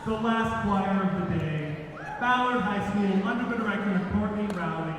The last choir of the day, Ballard High School, under the direction of Courtney Rowley.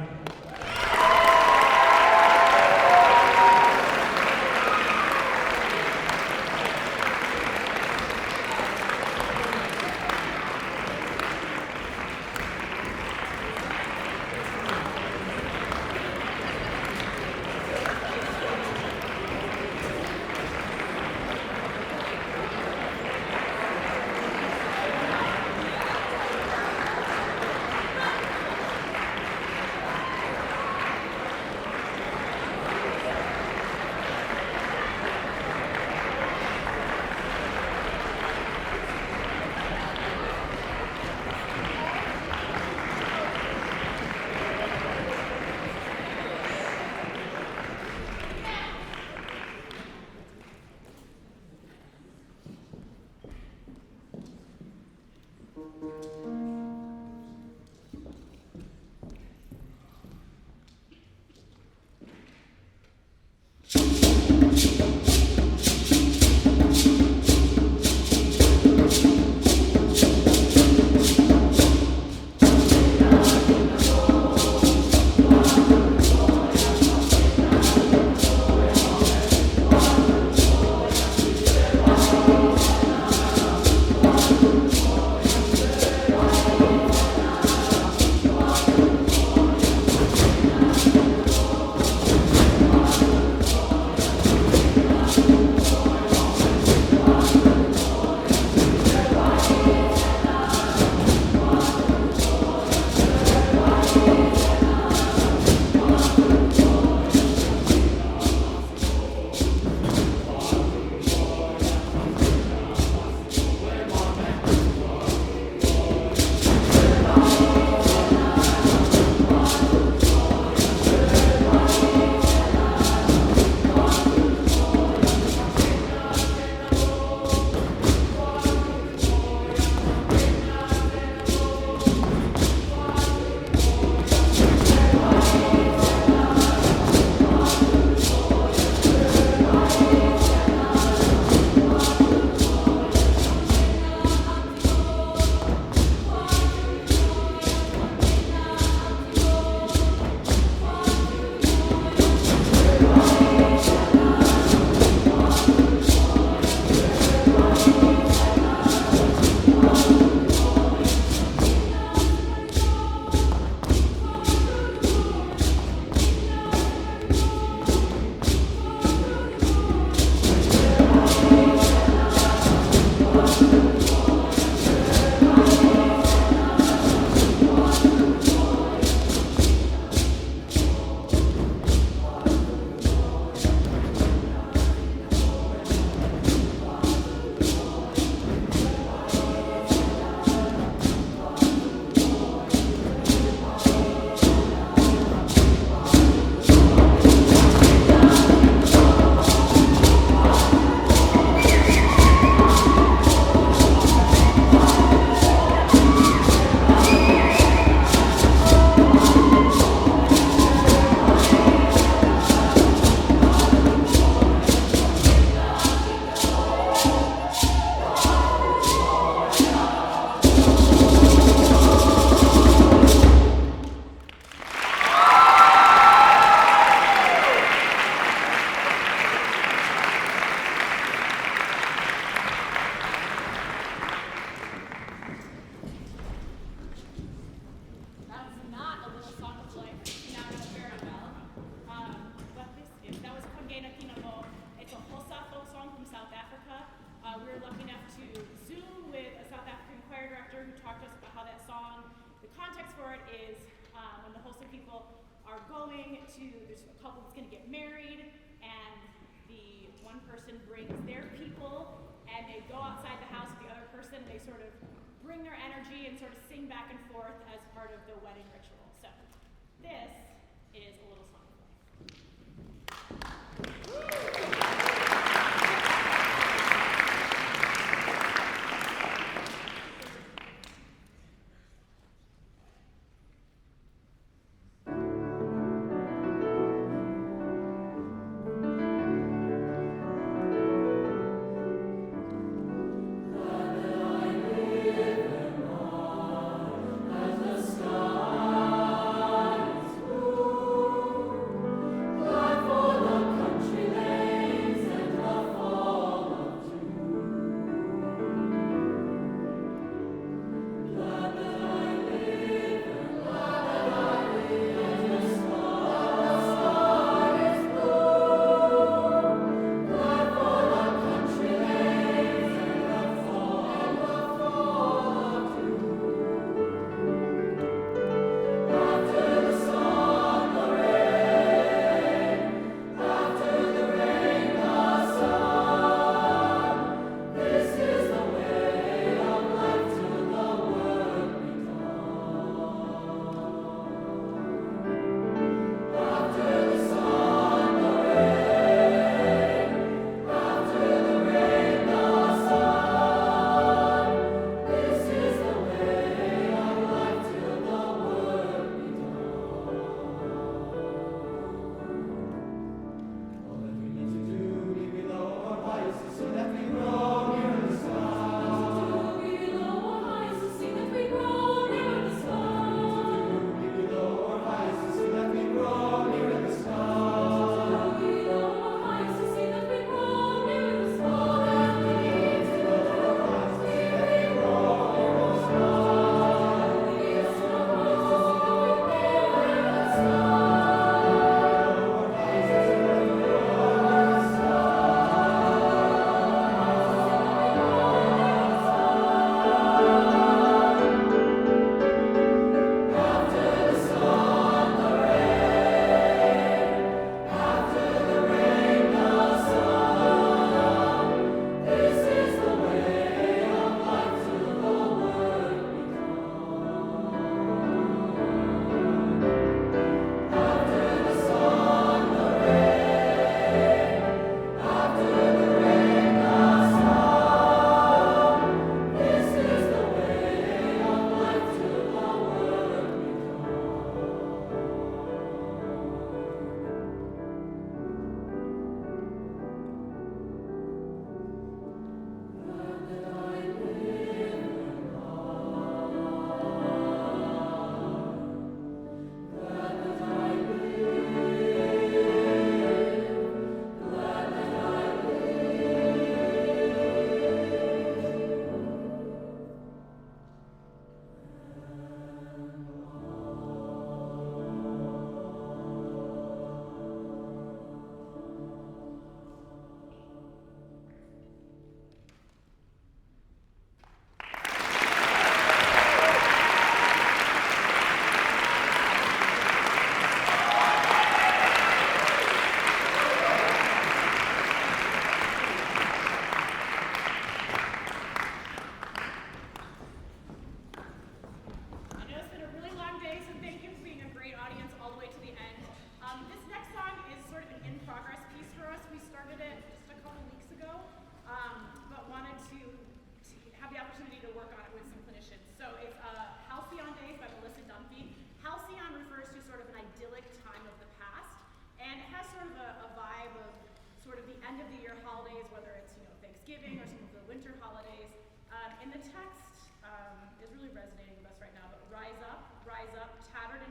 There's a couple that's going to get married, and the one person brings their people, and they go outside the house with the other person, and they sort of bring their energy and sort of sing back and forth as part of the wedding ritual. So this is a little song of life. Live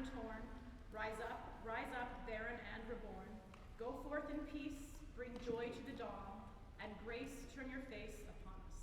and torn. Rise up, barren and reborn. Go forth in peace, bring joy to the dawn, and grace turn your face upon us.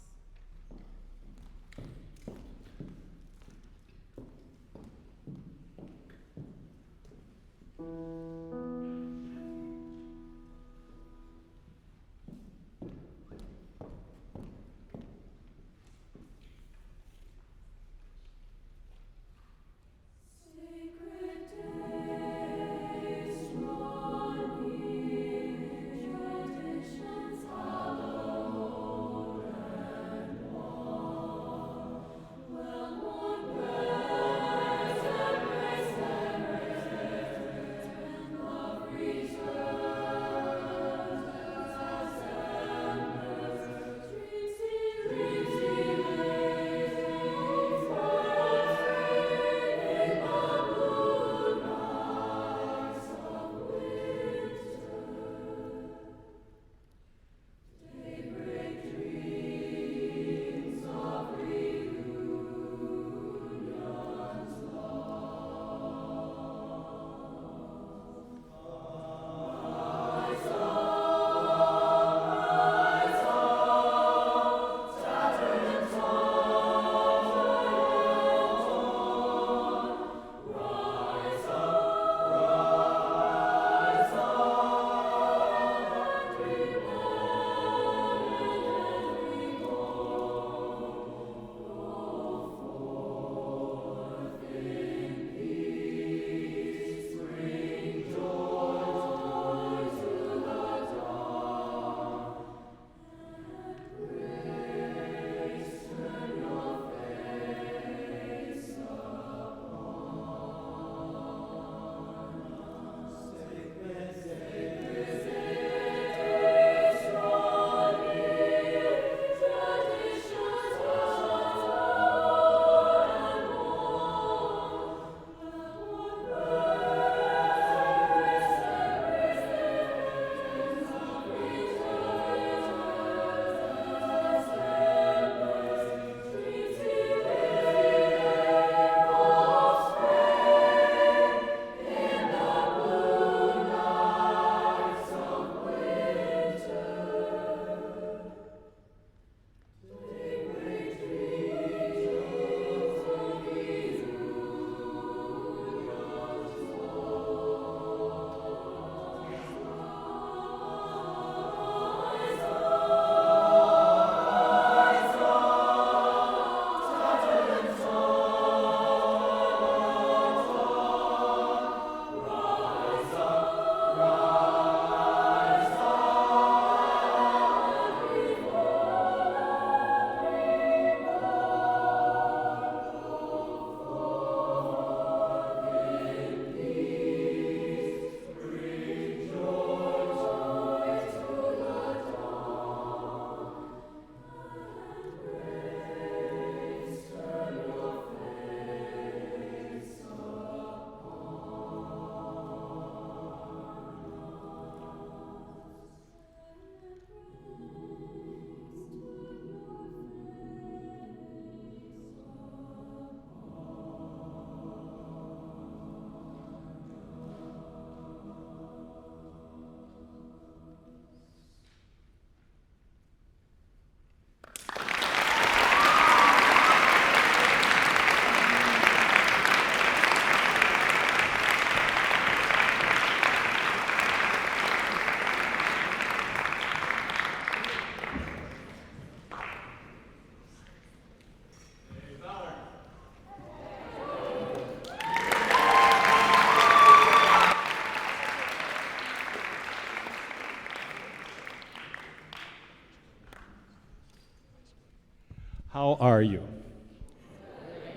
How are you?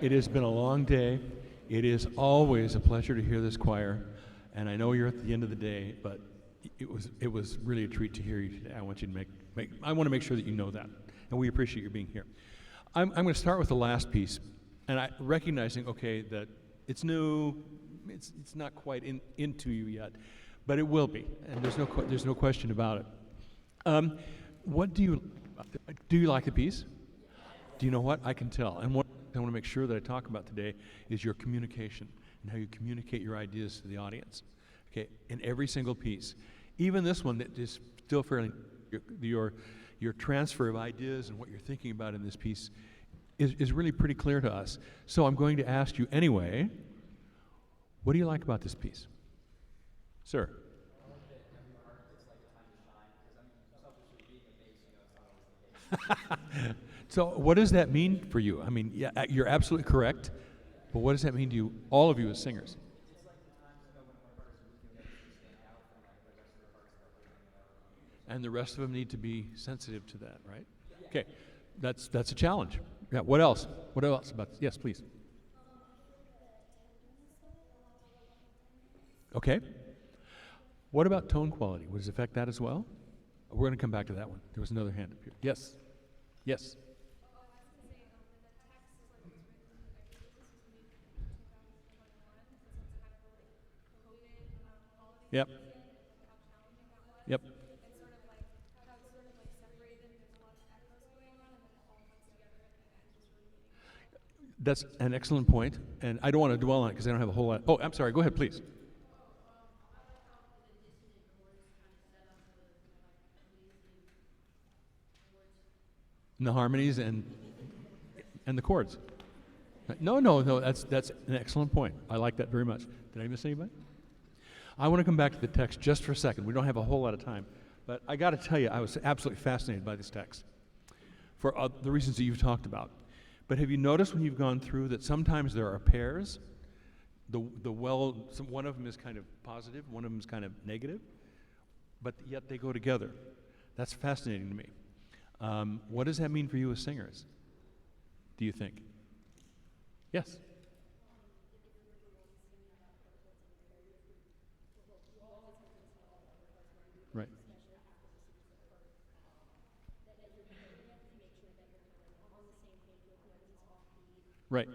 It has been a long day. It is always a pleasure to hear this choir, and I know you're at the end of the day, but it was really a treat to hear you today. I want you to I want to make sure that you know that, and we appreciate you being here. I'm going to start with the last piece, and recognizing, okay, that it's new, it's not quite into you yet, but it will be, and there's no question about it. What do you like the piece? Do you know what? I can tell. And what I want to make sure that I talk about today is your communication. and how you communicate your ideas to the audience. Okay, in every single piece. Even this one that is still fairly, your transfer of ideas and what you're thinking about in this piece is really pretty clear to us. So I'm going to ask you anyway, what do you like about this piece? Sir? So what does that mean for you? I mean, yeah, you're absolutely correct, but what does that mean to you, all of you as singers? And the rest of them need to be sensitive to that, right? Okay, that's a challenge. Yeah, what else? What else about, yes, please. Okay. What about tone quality? Does it affect that as well? We're going to come back to that one. There was another hand up here. Yes. Yes. Yep. Yep. That's an excellent point, and I don't want to dwell on it because I don't have a whole lot. Oh, I'm sorry. Go ahead, please. And the harmonies and the chords. No. That's an excellent point. I like that very much. Did I miss anybody? I want to come back to the text just for a second. We don't have a whole lot of time, but I got to tell you, I was absolutely fascinated by this text for the reasons that you've talked about. But have you noticed when you've gone through that sometimes there are pairs? One of them is kind of positive, one of them is kind of negative, but yet they go together. That's fascinating to me. What does that mean for you as singers, do you think? Yes? Right. Right.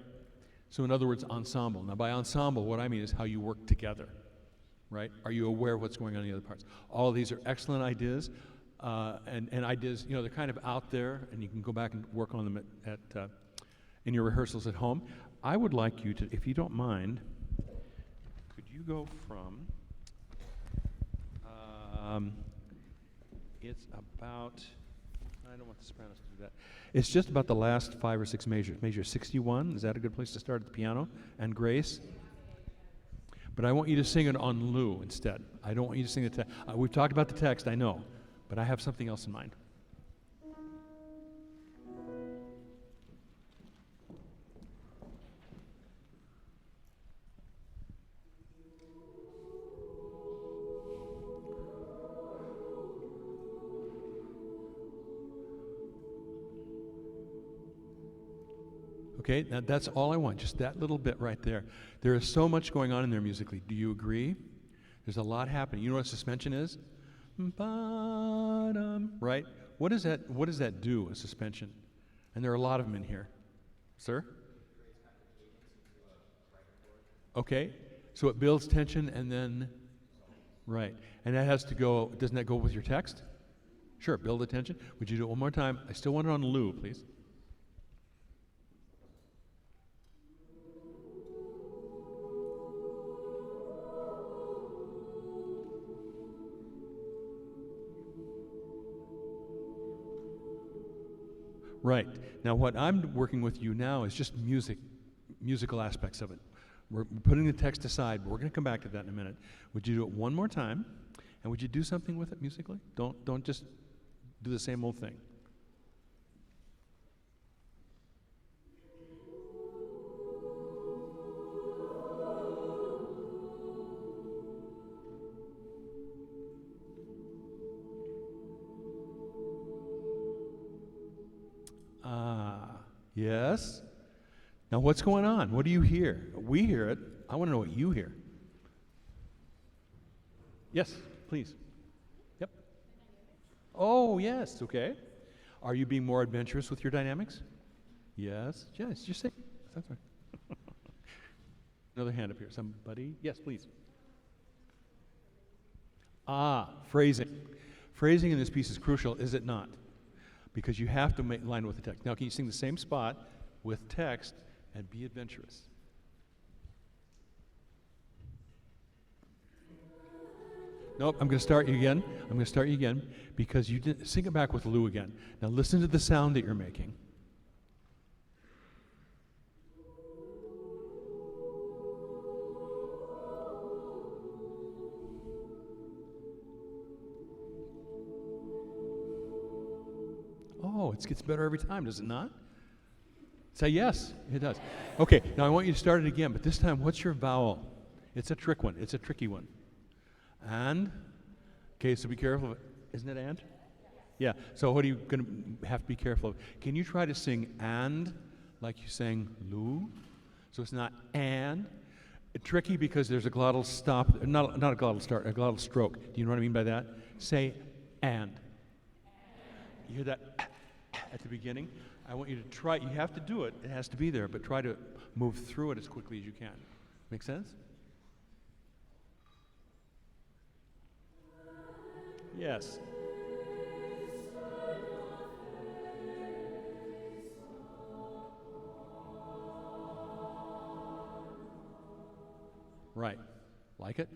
So in other words, ensemble. Now by ensemble, what I mean is how you work together, right? Are you aware of what's going on in the other parts? All of these are excellent ideas, and ideas, they're kind of out there, and you can go back and work on them in your rehearsals at home. I would like you to, if you don't mind, could you go from, it's about, I don't want the sopranos to do that. It's just about the last 5 or 6 measures. Measure 61, is that a good place to start at the piano? And Grace? But I want you to sing it on Lou instead. I don't want you to sing the text. We've talked about the text, I know, but I have something else in mind. Okay, now that's all I want, just that little bit right there. There is so much going on in there musically. Do you agree? There's a lot happening. You know what suspension is? Ba-dum, right? What does that do, a suspension? And there are a lot of them in here. Sir? Okay, so it builds tension and then, right. And that has to go, doesn't that go with your text? Sure, build the tension. Would you do it one more time? I still want it on Lou, please. Right. Now what I'm working with you now is just musical aspects of it. We're putting the text aside, but we're going to come back to that in a minute. Would you do it one more time? And would you do something with it musically? Don't just do the same old thing. Yes. Now what's going on? What do you hear? We hear it. I want to know what you hear. Yes, please. Yep. Oh, yes, okay. Are you being more adventurous with your dynamics? Yes. Yes, just say. That's right. Another hand up here. Somebody? Yes, please. Phrasing. Phrasing in this piece is crucial, is it not? Because you have to line with the text. Now, can you sing the same spot with text and be adventurous? Nope, I'm going to start you again. I'm going to start you again because you didn't sing it back with Lou again. Now listen to the sound that you're making. Oh, it gets better every time, does it not? Say yes, it does. Okay, now I want you to start it again, but this time, what's your vowel? It's a trick one. It's a tricky one. And, okay, so be careful of it. Isn't it and? Yeah, so what are you going to have to be careful of? Can you try to sing and like you sang Lou? So it's not and. Tricky because there's a glottal stop, not a glottal start, a glottal stroke. Do you know what I mean by that? Say and. You hear that at the beginning? I want you to try, you have to do it, it has to be there, but try to move through it as quickly as you can. Make sense? Yes. Right. Like it?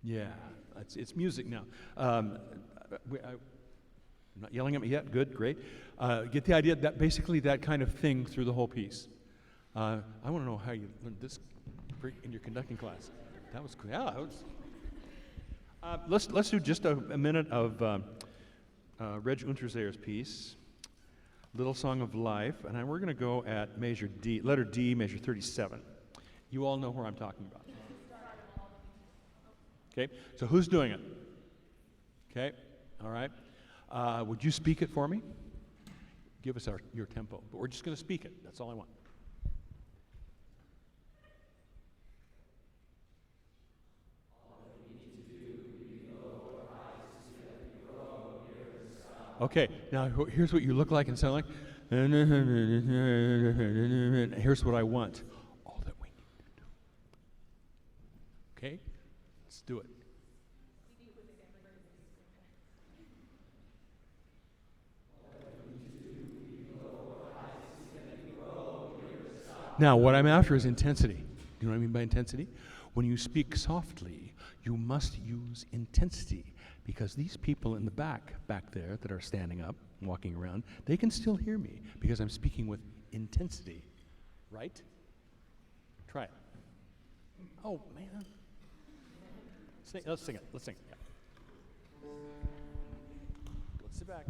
Yeah. It's music now. I'm not yelling at me yet. Good, great. Get the idea that basically that kind of thing through the whole piece. I want to know how you learned this in your conducting class. That was cool. Yeah, that was. Let's do just a minute of Reg Unterseher's piece, Little Song of Life, and we're going to go at measure D, letter D, measure 37. You all know where I'm talking about. Okay, so who's doing it? Okay, all right. Would you speak it for me? Give us your tempo, but we're just going to speak it. That's all I want. Okay, now here's what you look like and sound like. Here's what I want. All that we need to do. Okay? Let's do it. Now, what I'm after is intensity. Do you know what I mean by intensity? When you speak softly, you must use intensity because these people in the back there that are standing up, walking around, they can still hear me because I'm speaking with intensity. Right? Try it. Oh, man. Let's sing it. Let's sing it. Yeah. Let's sit back.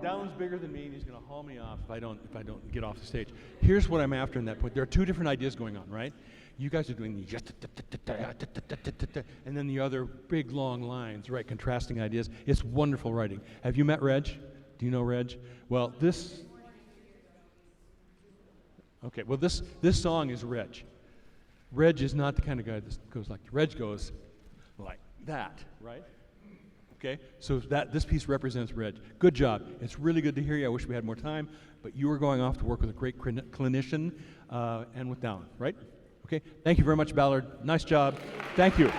That one's bigger than me, and he's going to haul me off if I don't get off the stage. Here's what I'm after in that point. There are two different ideas going on, right? You guys are doing the and then the other big long lines, right? Contrasting ideas. It's wonderful writing. Have you met Reg? Do you know Reg? Well, this song is Reg. Reg is not the kind of guy that goes like Reg goes like that, right? Okay, so this piece represents Reg. Good job. It's really good to hear you. I wish we had more time, but you were going off to work with a great clinician and with Down, right? Okay, thank you very much, Ballard. Nice job. Thank you.